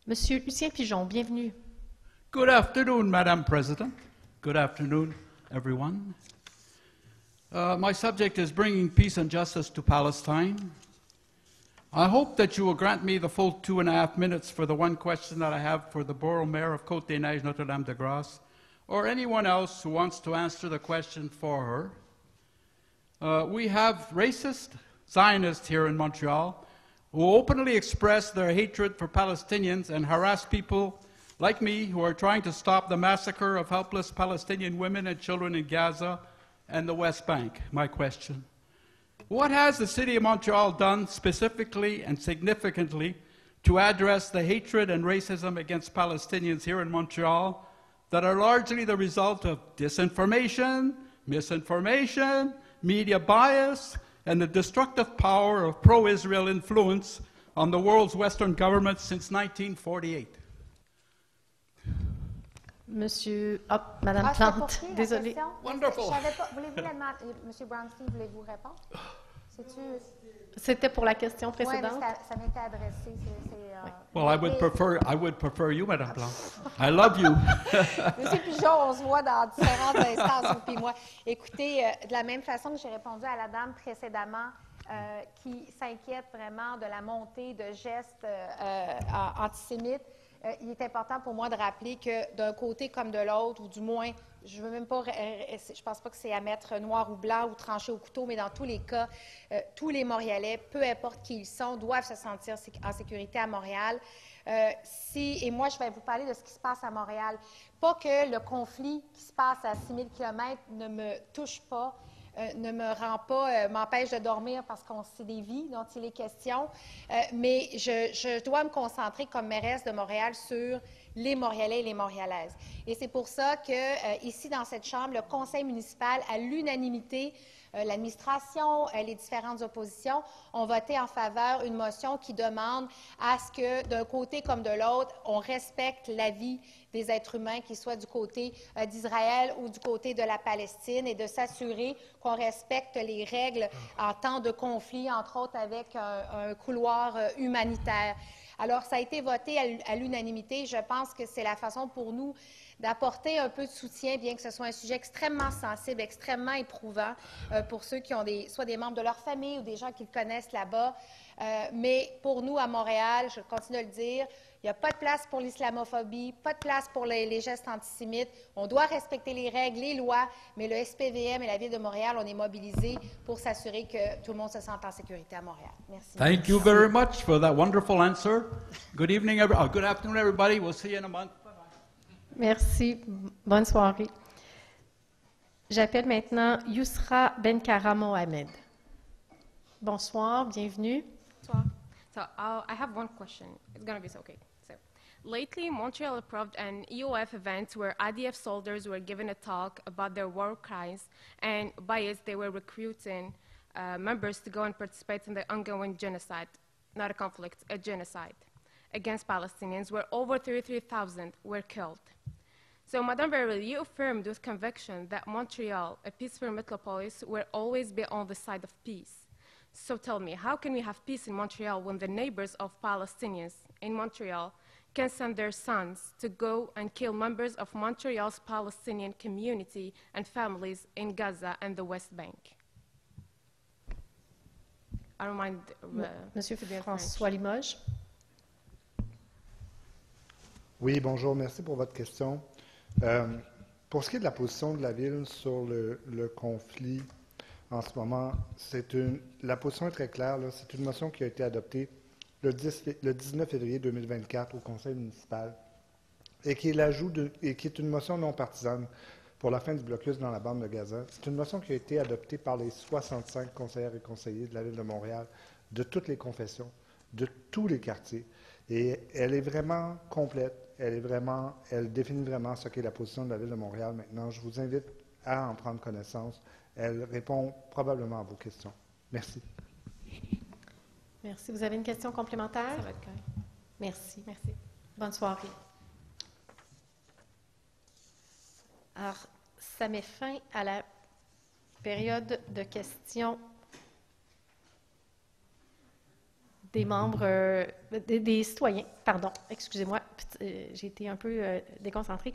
Monsieur Lucien Pigeon, bienvenue. Good afternoon, Madam President. Good afternoon, everyone. My subject is bringing peace and justice to Palestine. I hope that you will grant me the full 2.5 minutes for the one question that I have for the Borough Mayor of Côte-des-Neiges, Notre-Dame-de-Grâce, or anyone else who wants to answer the question for her. We have racist Zionists here in Montreal who openly express their hatred for Palestinians and harass people like me who are trying to stop the massacre of helpless Palestinian women and children in Gaza and the West Bank. My question: what has the City of Montreal done specifically and significantly to address the hatred and racism against Palestinians here in Montreal that are largely the result of disinformation, misinformation, media bias, and the destructive power of pro-Israel influence on the world's Western governments since 1948? Monsieur, Madame Plante, désolée. Wonderful. Voulez-vous la demander, Monsieur Brownstein, voulez-vous répondre? C'était pour la question Oui, précédente. mais ça m'était adressé. Well, I would prefer you, Madame Plante. I love you. Monsieur Pigeon, on se voit dans différentes instances, vous puis moi. Écoutez, de la même façon que j'ai répondu à la dame précédemment, qui s'inquiète vraiment de la montée de gestes antisémites, il est important pour moi de rappeler que d'un côté comme de l'autre, ou du moins, je veux même pas, je pense pas que c'est à mettre noir ou blanc ou trancher au couteau, mais dans tous les cas, tous les Montréalais, peu importe qui ils sont, doivent se sentir en sécurité à Montréal. Et moi, je vais vous parler de ce qui se passe à Montréal. Pas que le conflit qui se passe à 6000 km ne me touche pas, ne me rend pas, m'empêche de dormir parce qu'on sait des vies dont il est question, mais je dois me concentrer comme mairesse de Montréal sur les Montréalais et les Montréalaises. Et c'est pour ça que, ici, dans cette Chambre, le Conseil municipal, à l'unanimité, l'administration, les différentes oppositions ont voté en faveur d'une motion qui demande à ce que, d'un côté comme de l'autre, on respecte la vie des êtres humains, qu'ils soient du côté d'Israël ou du côté de la Palestine, et de s'assurer qu'on respecte les règles en temps de conflit, entre autres avec un couloir humanitaire. Alors, ça a été voté à l'unanimité. Je pense que c'est la façon pour nous d'apporter un peu de soutien, bien que ce soit un sujet extrêmement sensible, extrêmement éprouvant pour ceux qui ont soit des membres de leur famille ou des gens qu'ils connaissent là-bas. Mais pour nous, à Montréal, je continue de le dire, il n'y a pas de place pour l'islamophobie, pas de place pour les gestes antisémites. On doit respecter les règles, les lois, mais le SPVM et la Ville de Montréal, on est mobilisés pour s'assurer que tout le monde se sente en sécurité à Montréal. Merci. Thank you very much for that wonderful answer. Good evening, good afternoon, everybody. We'll see you in a month. Merci. Bonne soirée. J'appelle maintenant Yousra Benkara Mohamed. Bonsoir, bienvenue. So I have one question. It's going to be okay. So, lately, Montreal approved an EOF event where IDF soldiers were given a talk about their war crimes, and by it, they were recruiting members to go and participate in the ongoing genocide, not a conflict, a genocide, against Palestinians, where over 33,000 were killed. So, Madame Verrill, you affirmed with conviction that Montreal, a peaceful metropolis, will always be on the side of peace. So tell me, how can we have peace in Montreal when the neighbors of Palestinians in Montreal can send their sons to go and kill members of Montreal's Palestinian community and families in Gaza and the West Bank? I don't mind. Monsieur François Limoges. Oui, bonjour. Merci pour votre question. Pour ce qui est de la position de la Ville sur le conflit en ce moment, la position est très claire. C'est une motion qui a été adoptée le 19 février 2024 au Conseil municipal et qui est une motion non partisane pour la fin du blocus dans la bande de Gaza. C'est une motion qui a été adoptée par les 65 conseillères et conseillers de la Ville de Montréal, de toutes les confessions, de tous les quartiers. Et elle est vraiment complète. Elle définit vraiment ce qu'est la position de la Ville de Montréal maintenant. Je vous invite à en prendre connaissance. Elle répond probablement à vos questions. Merci. Merci. Vous avez une question complémentaire? Ça va être correct. Merci. Merci. Bonne soirée. Alors, ça met fin à la période de questions des membres, des citoyens, pardon, excusez-moi, j'ai été un peu déconcentrée,